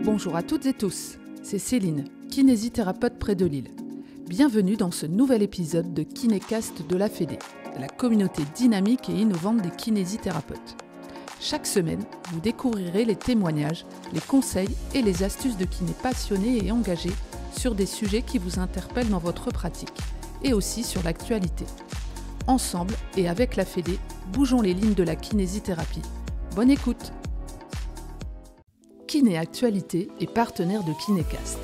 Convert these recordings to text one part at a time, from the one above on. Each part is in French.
Bonjour à toutes et tous, c'est Céline, kinésithérapeute près de Lille. Bienvenue dans ce nouvel épisode de Kinécast de la Fédé, de la communauté dynamique et innovante des kinésithérapeutes. Chaque semaine, vous découvrirez les témoignages, les conseils et les astuces de kinés passionnés et engagés sur des sujets qui vous interpellent dans votre pratique et aussi sur l'actualité. Ensemble et avec la Fédé, bougeons les lignes de la kinésithérapie. Bonne écoute! Kiné Actualité est partenaire de Kinécast.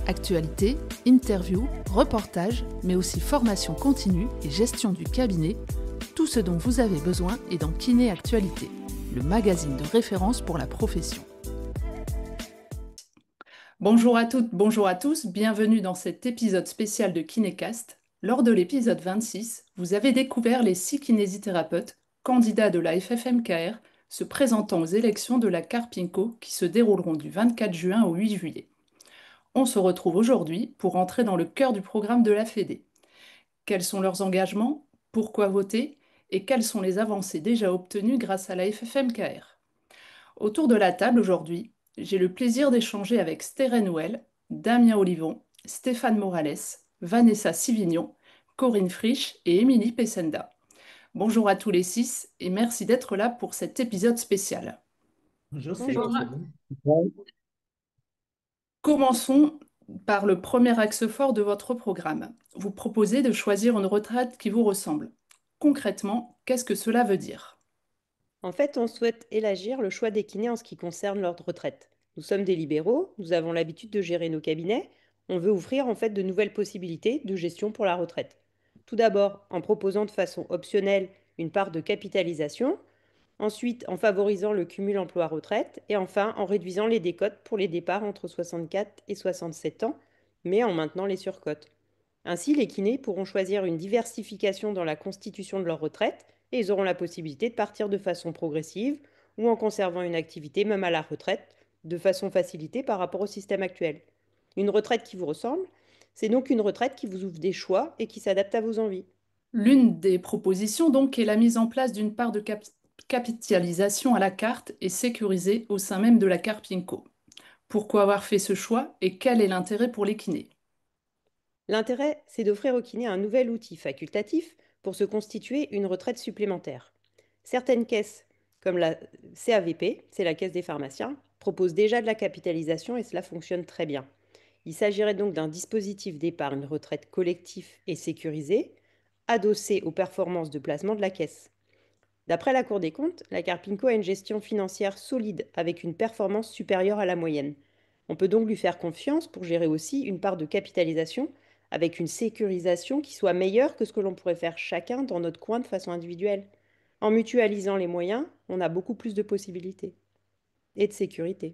Actualité, interviews, reportages, mais aussi formation continue et gestion du cabinet, tout ce dont vous avez besoin est dans Kiné Actualité, le magazine de référence pour la profession. Bonjour à toutes, bonjour à tous, bienvenue dans cet épisode spécial de Kinécast. Lors de l'épisode 26, vous avez découvert les 6 kinésithérapeutes, candidats de la FFMKR, se présentant aux élections de la Carpinco qui se dérouleront du 24 juin au 8 juillet. On se retrouve aujourd'hui pour entrer dans le cœur du programme de la Fédé. Quels sont leurs engagements? Pourquoi voter? Et quelles sont les avancées déjà obtenues grâce à la FFMKR? Autour de la table aujourd'hui, j'ai le plaisir d'échanger avec Steren Well, Damien Olivon, Stéphane Morales, Vanessa Sivignon, Corinne Frisch et Émilie Pessenda. Bonjour à tous les 6 et merci d'être là pour cet épisode spécial. Bonjour Bonjour. Céline. Commençons par le premier axe fort de votre programme. Vous proposez de choisir une retraite qui vous ressemble. Concrètement, qu'est-ce que cela veut dire? En fait, on souhaite élargir le choix des kinés en ce qui concerne leur retraite. Nous sommes des libéraux, nous avons l'habitude de gérer nos cabinets. On veut ouvrir en fait de nouvelles possibilités de gestion pour la retraite. Tout d'abord, en proposant de façon optionnelle une part de capitalisation. Ensuite, en favorisant le cumul emploi-retraite. Et enfin, en réduisant les décotes pour les départs entre 64 et 67 ans, mais en maintenant les surcotes. Ainsi, les kinés pourront choisir une diversification dans la constitution de leur retraite et ils auront la possibilité de partir de façon progressive ou en conservant une activité même à la retraite de façon facilitée par rapport au système actuel. Une retraite qui vous ressemble, c'est donc une retraite qui vous ouvre des choix et qui s'adapte à vos envies. L'une des propositions donc est la mise en place d'une part de capitalisation à la carte et sécurisée au sein même de la Carpinco. Pourquoi avoir fait ce choix et quel est l'intérêt pour les kinés? L'intérêt, c'est d'offrir aux kinés un nouvel outil facultatif pour se constituer une retraite supplémentaire. Certaines caisses, comme la CAVP, c'est la caisse des pharmaciens, proposent déjà de la capitalisation et cela fonctionne très bien. Il s'agirait donc d'un dispositif d'épargne retraite collectif et sécurisé, adossé aux performances de placement de la caisse. D'après la Cour des comptes, la Carpinco a une gestion financière solide avec une performance supérieure à la moyenne. On peut donc lui faire confiance pour gérer aussi une part de capitalisation avec une sécurisation qui soit meilleure que ce que l'on pourrait faire chacun dans notre coin de façon individuelle. En mutualisant les moyens, on a beaucoup plus de possibilités et de sécurité.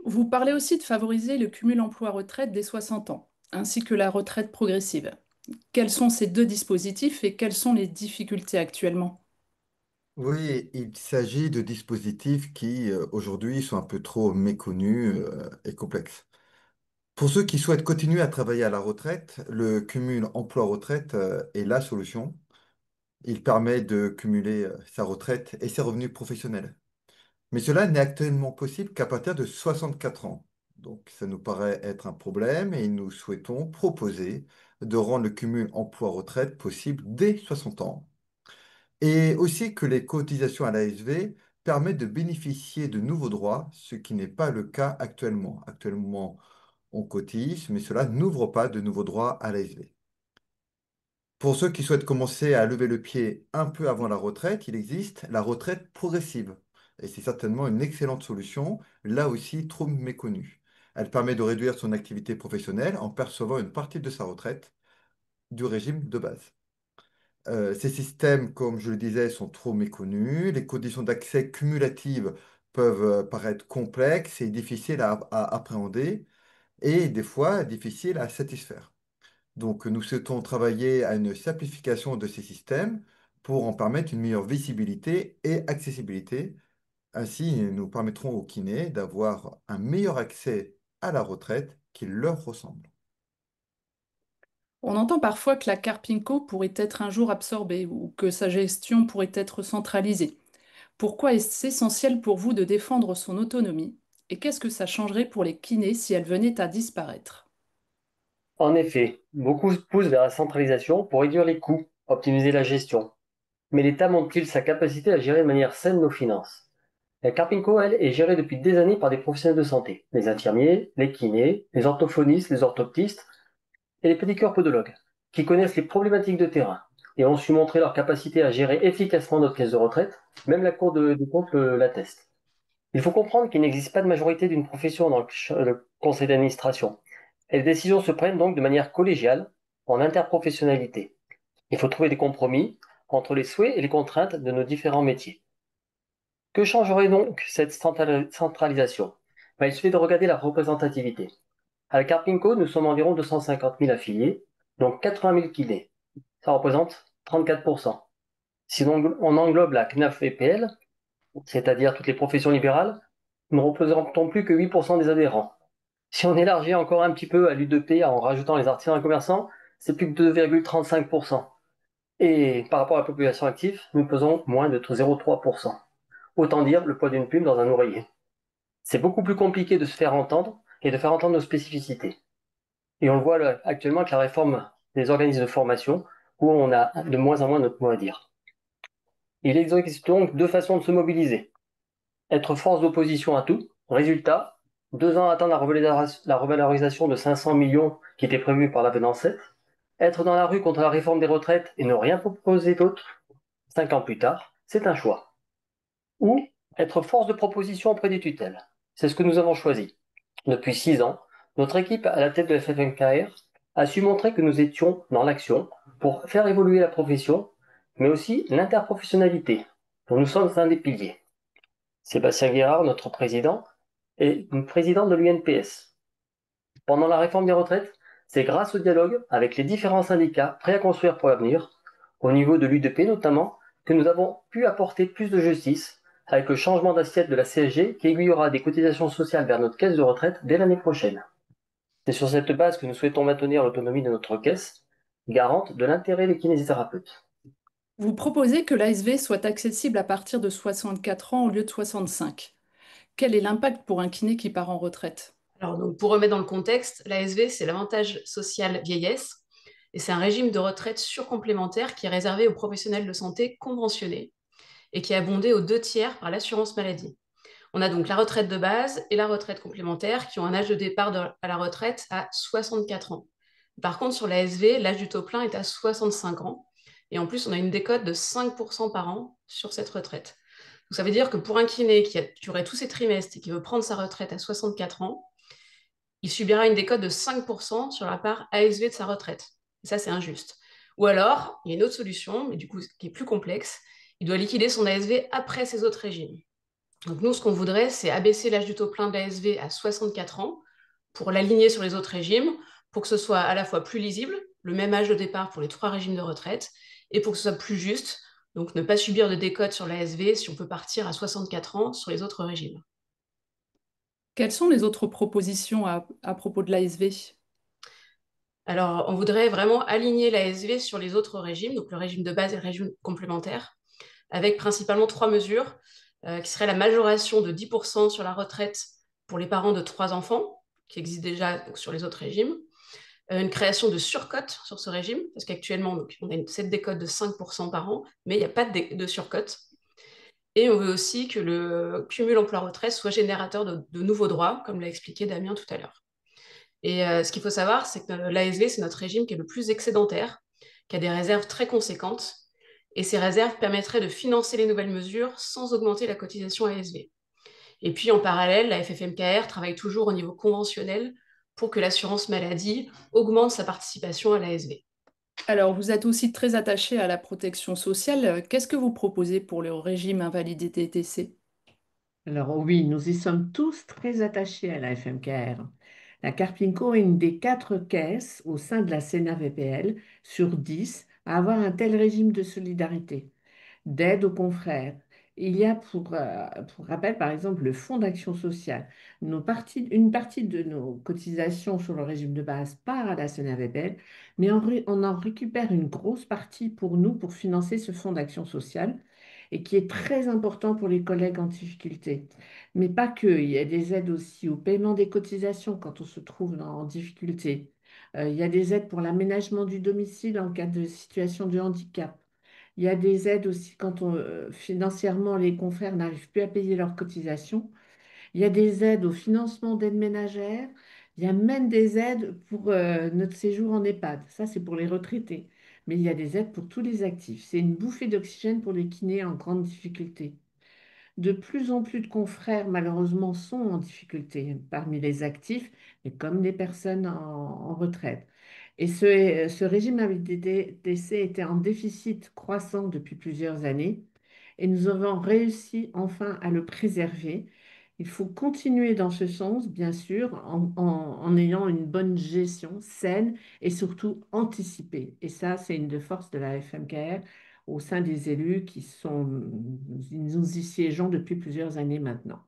Vous parlez aussi de favoriser le cumul emploi-retraite dès 60 ans, ainsi que la retraite progressive. Quels sont ces deux dispositifs et quelles sont les difficultés actuellement? Oui, il s'agit de dispositifs qui aujourd'hui sont un peu trop méconnus et complexes. Pour ceux qui souhaitent continuer à travailler à la retraite, le cumul emploi-retraite est la solution. Il permet de cumuler sa retraite et ses revenus professionnels. Mais cela n'est actuellement possible qu'à partir de 64 ans. Donc ça nous paraît être un problème et nous souhaitons proposer de rendre le cumul emploi-retraite possible dès 60 ans. Et aussi que les cotisations à l'ASV permettent de bénéficier de nouveaux droits, ce qui n'est pas le cas actuellement. Actuellement, on cotise, mais cela n'ouvre pas de nouveaux droits à l'ASV. Pour ceux qui souhaitent commencer à lever le pied un peu avant la retraite, il existe la retraite progressive. Et c'est certainement une excellente solution, là aussi trop méconnue. Elle permet de réduire son activité professionnelle en percevant une partie de sa retraite du régime de base. Ces systèmes, comme je le disais, sont trop méconnus. Les conditions d'accès cumulatives peuvent paraître complexes et difficiles à appréhender et des fois difficiles à satisfaire. Donc, nous souhaitons travailler à une simplification de ces systèmes pour en permettre une meilleure visibilité et accessibilité. Ainsi, nous permettrons aux kinés d'avoir un meilleur accès à la retraite qui leur ressemble. On entend parfois que la Carpinco pourrait être un jour absorbée ou que sa gestion pourrait être centralisée. Pourquoi est-ce essentiel pour vous de défendre son autonomie? Et qu'est-ce que ça changerait pour les kinés si elle venait à disparaître? En effet, beaucoup poussent vers la centralisation pour réduire les coûts, optimiser la gestion. Mais l'État montre-t-il sa capacité à gérer de manière saine nos finances? La Carpinco, elle, est gérée depuis des années par des professionnels de santé, les infirmiers, les kinés, les orthophonistes, les orthoptistes et les pédicures podologues, qui connaissent les problématiques de terrain et ont su montrer leur capacité à gérer efficacement notre caisse de retraite, même la Cour des comptes l'atteste. Il faut comprendre qu'il n'existe pas de majorité d'une profession dans le conseil d'administration, et les décisions se prennent donc de manière collégiale, en interprofessionnalité. Il faut trouver des compromis entre les souhaits et les contraintes de nos différents métiers. Que changerait donc cette centralisation? Il suffit de regarder la représentativité. À la Carpinco, nous sommes environ 250 000 affiliés, donc 80 000 kinés. Ça représente 34%. Si on englobe la CNAF VPL, c'est-à-dire toutes les professions libérales, nous ne représentons plus que 8% des adhérents. Si on élargit encore un petit peu à l'U2P en rajoutant les artisans et commerçants, c'est plus que 2,35%. Et par rapport à la population active, nous pesons moins de 0,3%. Autant dire le poids d'une plume dans un oreiller. C'est beaucoup plus compliqué de se faire entendre et de faire entendre nos spécificités. Et on le voit là, actuellement avec la réforme des organismes de formation, où on a de moins en moins notre mot à dire. Il existe donc deux façons de se mobiliser. Être force d'opposition à tout. Résultat, 2 ans à attendre la revalorisation de 500 millions qui était prévue par l'avenant 7. Être dans la rue contre la réforme des retraites et ne rien proposer d'autre, 5 ans plus tard, c'est un choix. Ou être force de proposition auprès des tutelles. C'est ce que nous avons choisi. Depuis 6 ans, notre équipe à la tête de FFMKR a su montrer que nous étions dans l'action pour faire évoluer la profession, mais aussi l'interprofessionnalité, dont nous sommes un des piliers. Sébastien Guérard, notre président, est président de l'UNPS. Pendant la réforme des retraites, c'est grâce au dialogue avec les différents syndicats prêts à construire pour l'avenir, au niveau de l'UDP notamment, que nous avons pu apporter plus de justice avec le changement d'assiette de la CSG qui aiguillera des cotisations sociales vers notre caisse de retraite dès l'année prochaine. C'est sur cette base que nous souhaitons maintenir l'autonomie de notre caisse, garante de l'intérêt des kinésithérapeutes. Vous proposez que l'ASV soit accessible à partir de 64 ans au lieu de 65. Quel est l'impact pour un kiné qui part en retraite? Alors, donc, pour remettre dans le contexte, l'ASV, c'est l'avantage social vieillesse, et c'est un régime de retraite surcomplémentaire qui est réservé aux professionnels de santé conventionnés et qui est abondé aux 2 tiers par l'assurance maladie. On a donc la retraite de base et la retraite complémentaire qui ont un âge de départ à la retraite à 64 ans. Par contre, sur l'ASV, l'âge du taux plein est à 65 ans. Et en plus, on a une décote de 5% par an sur cette retraite. Donc, ça veut dire que pour un kiné qui aurait tous ses trimestres et qui veut prendre sa retraite à 64 ans, il subira une décote de 5% sur la part ASV de sa retraite. Et ça, c'est injuste. Ou alors, il y a une autre solution, mais du coup, qui est plus complexe, il doit liquider son ASV après ses autres régimes. Donc nous, ce qu'on voudrait, c'est abaisser l'âge du taux plein de l'ASV à 64 ans pour l'aligner sur les autres régimes, pour que ce soit à la fois plus lisible, le même âge de départ pour les 3 régimes de retraite, et pour que ce soit plus juste, donc ne pas subir de décote sur l'ASV si on peut partir à 64 ans sur les autres régimes. Quelles sont les autres propositions à propos de l'ASV? Alors, on voudrait vraiment aligner l'ASV sur les autres régimes, donc le régime de base et le régime complémentaire, avec principalement 3 mesures, qui seraient la majoration de 10% sur la retraite pour les parents de 3 enfants, qui existe déjà donc, sur les autres régimes, une création de surcote sur ce régime, parce qu'actuellement, on a cette décote de 5% par an, mais il n'y a pas de surcote. Et on veut aussi que le cumul emploi-retraite soit générateur de nouveaux droits, comme l'a expliqué Damien tout à l'heure. Et ce qu'il faut savoir, c'est que l'ASV, c'est notre régime qui est le plus excédentaire, qui a des réserves très conséquentes, et ces réserves permettraient de financer les nouvelles mesures sans augmenter la cotisation ASV. Et puis en parallèle, la FFMKR travaille toujours au niveau conventionnel pour que l'assurance maladie augmente sa participation à l'ASV. Alors, vous êtes aussi très attaché à la protection sociale. Qu'est-ce que vous proposez pour le régime invalidité TC? Alors oui, nous y sommes tous très attachés à la FMKR. La Carpinco est une des 4 caisses au sein de la CNAVPL sur 10 à avoir un tel régime de solidarité, d'aide aux confrères. Il y a pour rappel, par exemple, le Fonds d'action sociale. Une partie de nos cotisations sur le régime de base part à la CNAVPL, mais on en récupère une grosse partie pour nous pour financer ce Fonds d'action sociale. et qui est très important pour les collègues en difficulté. Mais pas que, il y a des aides aussi au paiement des cotisations quand on se trouve en difficulté. Il y a des aides pour l'aménagement du domicile en cas de situation de handicap. Il y a des aides aussi quand financièrement les confrères n'arrivent plus à payer leurs cotisations. Il y a des aides au financement d'aides ménagères. Il y a même des aides pour notre séjour en EHPAD. Ça, c'est pour les retraités. Mais il y a des aides pour tous les actifs. C'est une bouffée d'oxygène pour les kinés en grande difficulté. De plus en plus de confrères, malheureusement, sont en difficulté parmi les actifs, mais comme les personnes en retraite. Et ce régime avec des décès était en déficit croissant depuis plusieurs années, et nous avons réussi enfin à le préserver. Il faut continuer dans ce sens, bien sûr, en ayant une bonne gestion saine et surtout anticipée. Et ça, c'est une des forces de la FMKR au sein des élus nous y siégeons depuis plusieurs années maintenant.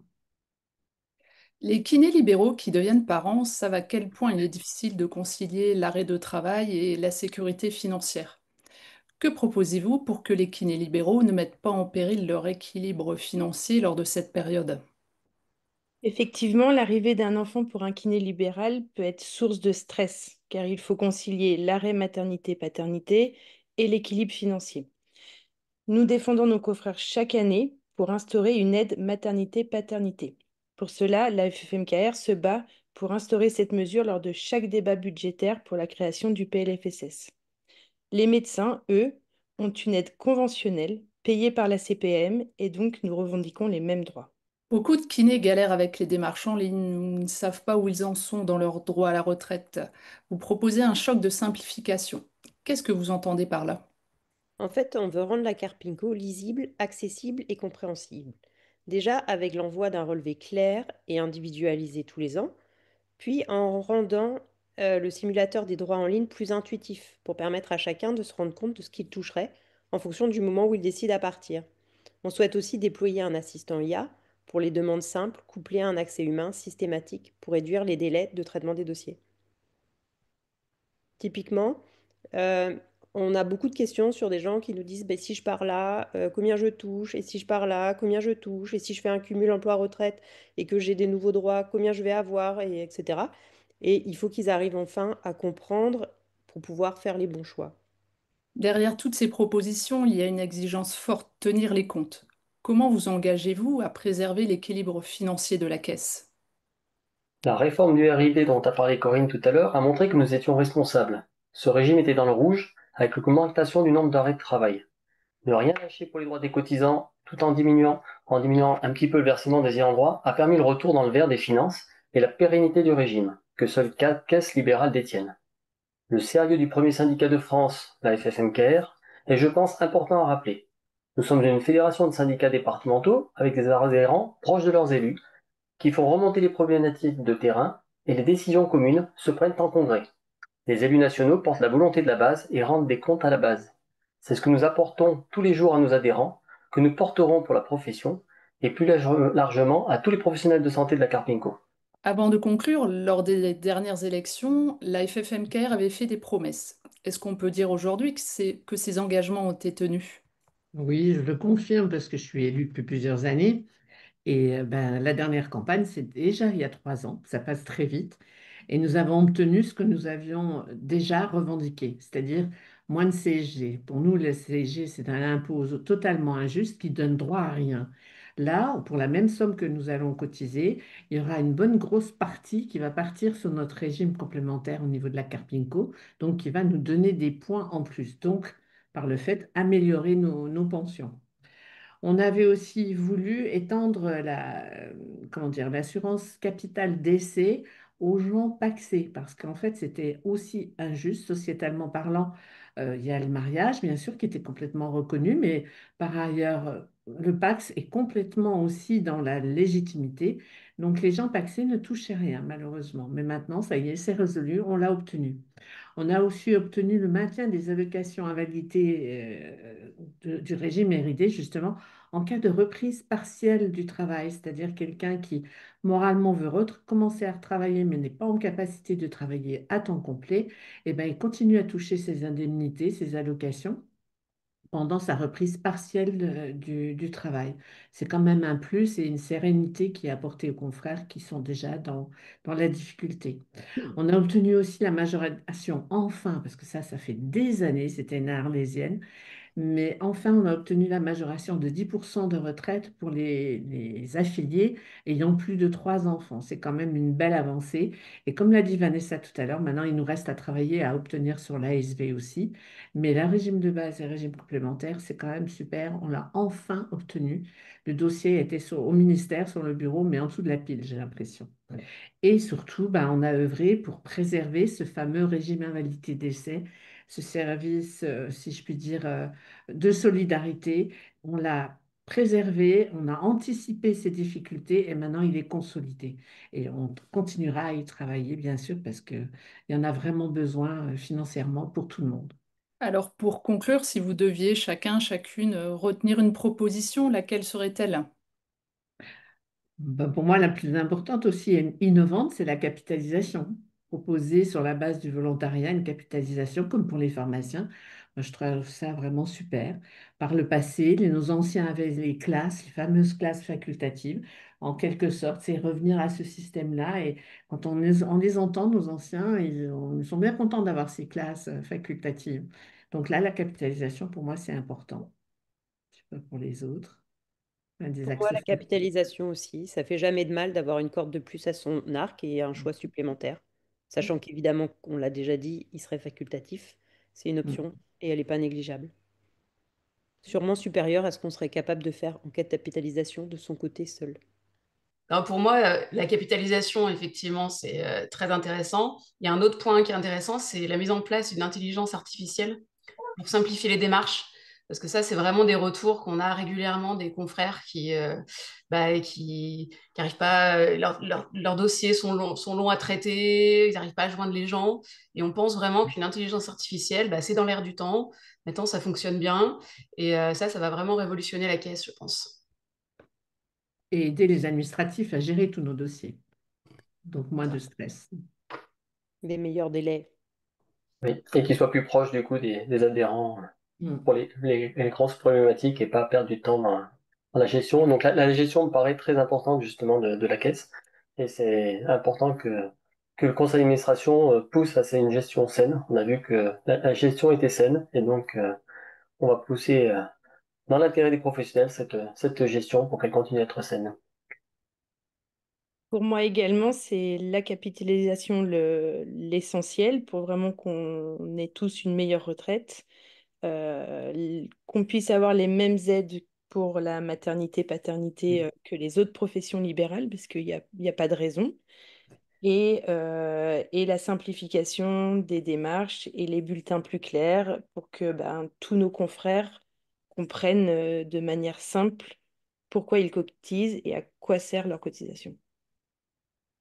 Les kinés libéraux qui deviennent parents savent à quel point il est difficile de concilier l'arrêt de travail et la sécurité financière. Que proposez-vous pour que les kinés libéraux ne mettent pas en péril leur équilibre financier lors de cette période? Effectivement, l'arrivée d'un enfant pour un kiné libéral peut être source de stress, car il faut concilier l'arrêt maternité-paternité et l'équilibre financier. Nous défendons nos confrères chaque année pour instaurer une aide maternité-paternité. Pour cela, la FFMKR se bat pour instaurer cette mesure lors de chaque débat budgétaire pour la création du PLFSS. Les médecins, eux, ont une aide conventionnelle payée par la CPM et donc nous revendiquons les mêmes droits. Beaucoup de kinés galèrent avec les démarches en ligne ou ne savent pas où ils en sont dans leur droit à la retraite. Vous proposez un choc de simplification. Qu'est-ce que vous entendez par là? En fait, on veut rendre la carte PINCO lisible, accessible et compréhensible. Déjà avec l'envoi d'un relevé clair et individualisé tous les ans, puis en rendant le simulateur des droits en ligne plus intuitif pour permettre à chacun de se rendre compte de ce qu'il toucherait en fonction du moment où il décide à partir. On souhaite aussi déployer un assistant IA pour les demandes simples, couplé à un accès humain systématique pour réduire les délais de traitement des dossiers. Typiquement, euh, on a beaucoup de questions sur des gens qui nous disent ben, si je pars là, combien je touche, et si je pars là, combien je touche, et si je fais un cumul emploi-retraite et que j'ai des nouveaux droits, combien je vais avoir, et etc. Et il faut qu'ils arrivent enfin à comprendre pour pouvoir faire les bons choix. Derrière toutes ces propositions, il y a une exigence forte, tenir les comptes. Comment vous engagez-vous à préserver l'équilibre financier de la caisse? La réforme du RIB dont a parlé Corinne tout à l'heure a montré que nous étions responsables. Ce régime était dans le rouge avec l'augmentation du nombre d'arrêts de travail. Ne rien lâcher pour les droits des cotisants, tout en diminuant un petit peu le versement des ayants droit, a permis le retour dans le vert des finances et la pérennité du régime, que seules 4 caisses libérales détiennent. Le sérieux du premier syndicat de France, la FFMKR, est, je pense, important à rappeler. Nous sommes une fédération de syndicats départementaux avec des adhérents proches de leurs élus qui font remonter les problématiques de terrain et les décisions communes se prennent en congrès. Les élus nationaux portent la volonté de la base et rendent des comptes à la base. C'est ce que nous apportons tous les jours à nos adhérents, que nous porterons pour la profession et plus largement à tous les professionnels de santé de la Carpinco. Avant de conclure, lors des dernières élections, la FFMKR avait fait des promesses. Est-ce qu'on peut dire aujourd'hui que ces engagements ont été tenus? Oui, je le confirme parce que je suis élue depuis plusieurs années. Et ben, la dernière campagne, c'est déjà il y a 3 ans, ça passe très vite. Et nous avons obtenu ce que nous avions déjà revendiqué, c'est-à-dire moins de CSG. Pour nous, le CSG, c'est un impôt totalement injuste qui donne droit à rien. Là, pour la même somme que nous allons cotiser, il y aura une bonne grosse partie qui va partir sur notre régime complémentaire au niveau de la Carpinco, donc qui va nous donner des points en plus. Donc, par le fait, améliorer nos pensions. On avait aussi voulu étendre comment dire, l'assurance capital décès aux gens pacsés, parce qu'en fait, c'était aussi injuste, sociétalement parlant. Il y a le mariage, bien sûr, qui était complètement reconnu, mais par ailleurs, le Pacs est complètement aussi dans la légitimité. Donc, les gens pacsés ne touchaient rien, malheureusement. Mais maintenant, ça y est, c'est résolu, on l'a obtenu. On a aussi obtenu le maintien des allocations invalidité du régime RID, justement, en cas de reprise partielle du travail, c'est-à-dire quelqu'un qui moralement veut recommencer à retravailler mais n'est pas en capacité de travailler à temps complet, eh ben, il continue à toucher ses indemnités, ses allocations pendant sa reprise partielle du travail. C'est quand même un plus et une sérénité qui est apportée aux confrères qui sont déjà dans la difficulté. On a obtenu aussi la majoration, enfin, parce que ça fait des années, c'était une arlésienne, mais enfin, on a obtenu la majoration de 10% de retraite pour les affiliés ayant plus de 3 enfants. C'est quand même une belle avancée. Et comme l'a dit Vanessa tout à l'heure, maintenant, il nous reste à travailler à obtenir sur l'ASV aussi. Mais le régime de base et le régime complémentaire, c'est quand même super. On l'a enfin obtenu. Le dossier était au ministère, sur le bureau, mais en dessous de la pile, j'ai l'impression. Et surtout, ben, on a œuvré pour préserver ce fameux régime invalidité-décès, ce service, si je puis dire, de solidarité. On l'a préservé, on a anticipé ces difficultés et maintenant il est consolidé. Et on continuera à y travailler, bien sûr, parce qu'il y en a vraiment besoin financièrement pour tout le monde. Alors pour conclure, si vous deviez chacun, chacune retenir une proposition, laquelle serait-elle? Ben, pour moi, la plus importante aussi et innovante, c'est la capitalisation. Proposer sur la base du volontariat une capitalisation comme pour les pharmaciens. Moi, je trouve ça vraiment super. Par le passé, nos anciens avaient les classes, les fameuses classes facultatives. En quelque sorte, c'est revenir à ce système-là. Et quand on les entend, nos anciens, ils sont bien contents d'avoir ces classes facultatives. Donc là, la capitalisation, pour moi, c'est important. Je sais pas pour les autres. Un des Pour moi, axes la stratégiques. capitalisation aussi, ça fait jamais de mal d'avoir une corde de plus à son arc et un choix supplémentaire. Sachant qu'évidemment, on l'a déjà dit, il serait facultatif. C'est une option et elle n'est pas négligeable. Sûrement supérieure à ce qu'on serait capable de faire en capitalisation de son côté seul. Alors pour moi, la capitalisation, effectivement, c'est très intéressant. Il y a un autre point qui est intéressant, c'est la mise en place d'une intelligence artificielle pour simplifier les démarches. Parce que ça, c'est vraiment des retours qu'on a régulièrement des confrères qui arrivent pas, leurs dossiers sont longs à traiter, ils n'arrivent pas à joindre les gens. Et on pense vraiment qu'une intelligence artificielle, bah, c'est dans l'air du temps. Maintenant, ça fonctionne bien. Et ça va vraiment révolutionner la caisse, je pense. Et aider les administratifs à gérer tous nos dossiers. Donc moins de stress. Les meilleurs délais. Oui. Et qu'ils soient plus proches du coup des adhérents Mm. pour les grosses problématiques et pas perdre du temps dans la gestion. Donc la gestion me paraît très importante justement de la caisse. Et c'est important que le conseil d'administration pousse à une gestion saine. On a vu que la gestion était saine et donc on va pousser dans l'intérêt des professionnels cette gestion pour qu'elle continue à être saine. Pour moi également, c'est la capitalisation l'essentiel pour vraiment qu'on ait tous une meilleure retraite, qu'on puisse avoir les mêmes aides pour la maternité, paternité que les autres professions libérales, parce qu'il y a pas de raison. Et la simplification des démarches et les bulletins plus clairs pour que ben, tous nos confrères comprennent de manière simple pourquoi ils cotisent et à quoi sert leur cotisation.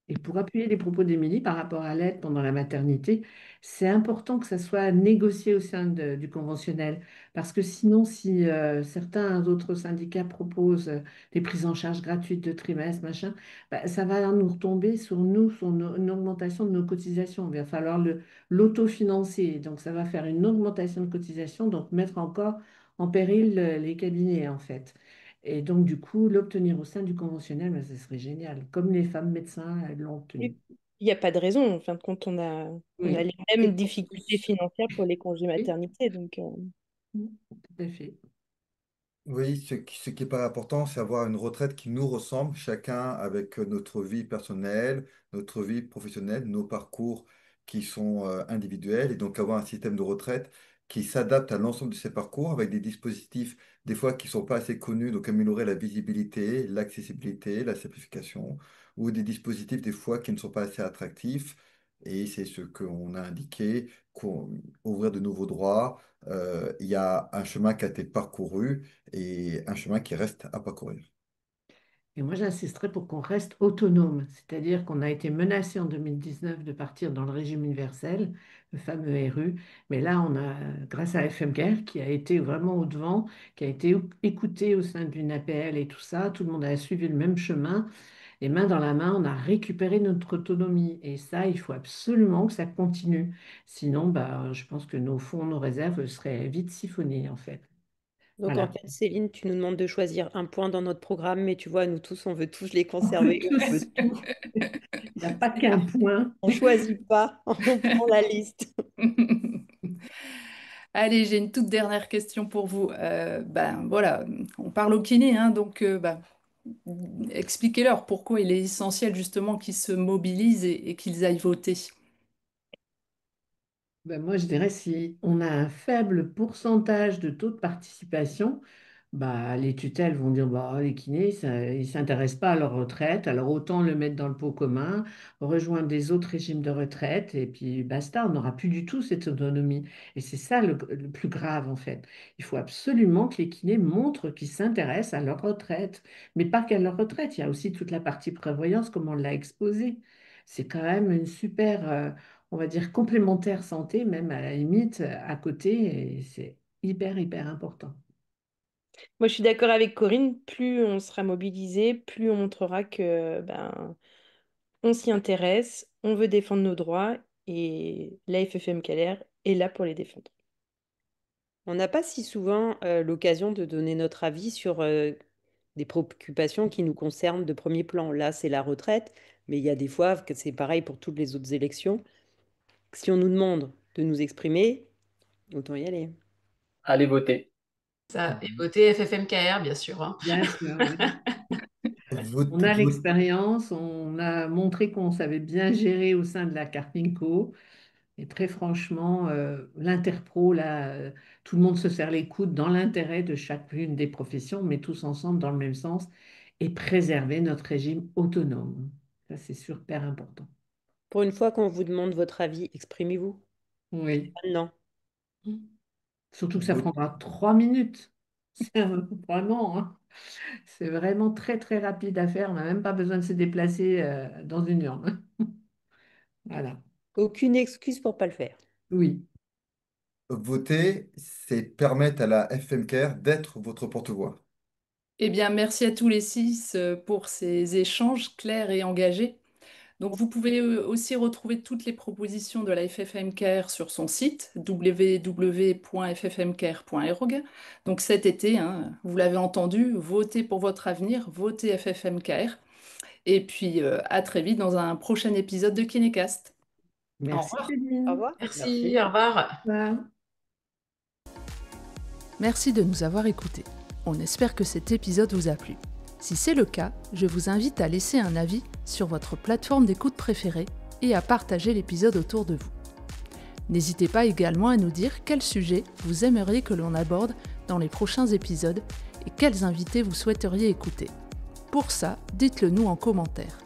Et pour appuyer les propos d'Émilie par rapport à l'aide pendant la maternité, c'est important que ça soit négocié au sein du conventionnel. Parce que sinon, si certains autres syndicats proposent des prises en charge gratuites de trimestre, machin, bah, ça va nous retomber sur nous, sur une augmentation de nos cotisations. Il va falloir l'autofinancer. Donc, ça va faire une augmentation de cotisation, donc mettre encore en péril les cabinets, en fait. Et donc, du coup, l'obtenir au sein du conventionnel, ben, ce serait génial. Comme les femmes médecins, elles l'ont obtenu. Il n'y a pas de raison. En fin de compte, on a Oui. les Et mêmes pour difficultés tous. financières pour les congés Oui, maternité. Donc, tout à fait. Oui, ce qui est pas important, c'est avoir une retraite qui nous ressemble, chacun avec notre vie personnelle, notre vie professionnelle, nos parcours qui sont individuels, et donc avoir un système de retraite qui s'adapte à l'ensemble de ces parcours avec des dispositifs, des fois qui sont pas assez connus, donc améliorer la visibilité, l'accessibilité, la simplification, ou des dispositifs, des fois, qui ne sont pas assez attractifs, et c'est ce qu'on a indiqué, ouvrir de nouveaux droits. Il y a un chemin qui a été parcouru et un chemin qui reste à parcourir. Et moi, j'insisterai pour qu'on reste autonome. C'est-à-dire qu'on a été menacé en 2019 de partir dans le régime universel, le fameux RU. Mais là, on a, grâce à FMCare, qui a été vraiment au-devant, qui a été écouté au sein d'une APL et tout ça, tout le monde a suivi le même chemin. Et main dans la main, on a récupéré notre autonomie. Et ça, il faut absolument que ça continue. Sinon, bah, je pense que nos fonds, nos réserves seraient vite siphonnés, en fait. Donc en Voilà. fait, Céline, tu nous demandes de choisir un point dans notre programme, mais tu vois, nous tous, on veut tous les On peut conserver, on veut tous. tout. Il n'y a pas qu'un point. On choisit pas, on prend la liste. Allez, j'ai une toute dernière question pour vous. Ben voilà, on parle au kiné, hein, donc expliquez-leur pourquoi il est essentiel justement qu'ils se mobilisent et qu'ils aillent voter. Ben, moi, je dirais si on a un faible pourcentage de taux de participation, bah, les tutelles vont dire bah, les kinés, ils ne s'intéressent pas à leur retraite, alors autant le mettre dans le pot commun, rejoindre des autres régimes de retraite, et puis basta, on n'aura plus du tout cette autonomie. Et c'est ça le plus grave, en fait. Il faut absolument que les kinés montrent qu'ils s'intéressent à leur retraite, mais pas qu'à leur retraite, il y a aussi toute la partie prévoyance, comme on l'a exposé. C'est quand même une super, on va dire, complémentaire santé, même à la limite, à côté, et c'est hyper, hyper important. Moi, je suis d'accord avec Corinne, plus on sera mobilisé, plus on montrera que on s'y intéresse, on veut défendre nos droits et la FFM KLR est là pour les défendre. On n'a pas si souvent l'occasion de donner notre avis sur des préoccupations qui nous concernent de premier plan. Là, c'est la retraite, mais il y a des fois que c'est pareil pour toutes les autres élections. Si on nous demande de nous exprimer, autant y aller. Allez voter. Ça, et voter FFMKR, bien sûr, hein. Bien sûr, oui. On Vote- a vote- l'expérience, on a montré qu'on savait bien gérer au sein de la Carpinco. Et très franchement, l'interpro, là, tout le monde se serre les coudes dans l'intérêt de chacune des professions, mais tous ensemble dans le même sens, et préserver notre régime autonome. Ça, c'est super important. Pour une fois qu'on vous demande votre avis, exprimez-vous. Oui. Maintenant. Surtout que ça vote- prendra 3 minutes. Vraiment, hein. C'est vraiment très, très rapide à faire. On n'a même pas besoin de se déplacer dans une urne. Voilà. Aucune excuse pour pas le faire. Oui. Voter, c'est permettre à la FMKR d'être votre porte-voix. Eh bien, merci à tous les six pour ces échanges clairs et engagés. Donc, vous pouvez aussi retrouver toutes les propositions de la FFMKR sur son site www.ffmkr.org. Donc, cet été, hein, vous l'avez entendu, votez pour votre avenir, votez FFMKR. Et puis, à très vite dans un prochain épisode de Kinécast. Au Merci, revoir. Au Céline. revoir. Merci, au revoir. Au revoir. Merci de nous avoir écoutés. On espère que cet épisode vous a plu. Si c'est le cas, je vous invite à laisser un avis sur votre plateforme d'écoute préférée et à partager l'épisode autour de vous. N'hésitez pas également à nous dire quel sujet vous aimeriez que l'on aborde dans les prochains épisodes et quels invités vous souhaiteriez écouter. Pour ça, dites-le nous en commentaire.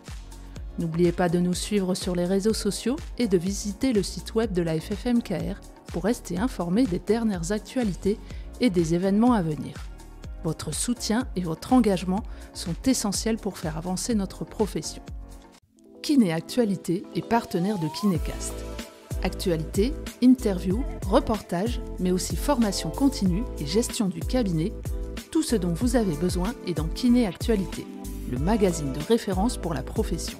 N'oubliez pas de nous suivre sur les réseaux sociaux et de visiter le site web de la FFMKR pour rester informé des dernières actualités et des événements à venir. Votre soutien et votre engagement sont essentiels pour faire avancer notre profession. Kiné Actualité est partenaire de Kinécast. Actualité, interviews, reportages, mais aussi formation continue et gestion du cabinet, tout ce dont vous avez besoin est dans Kiné Actualité, le magazine de référence pour la profession.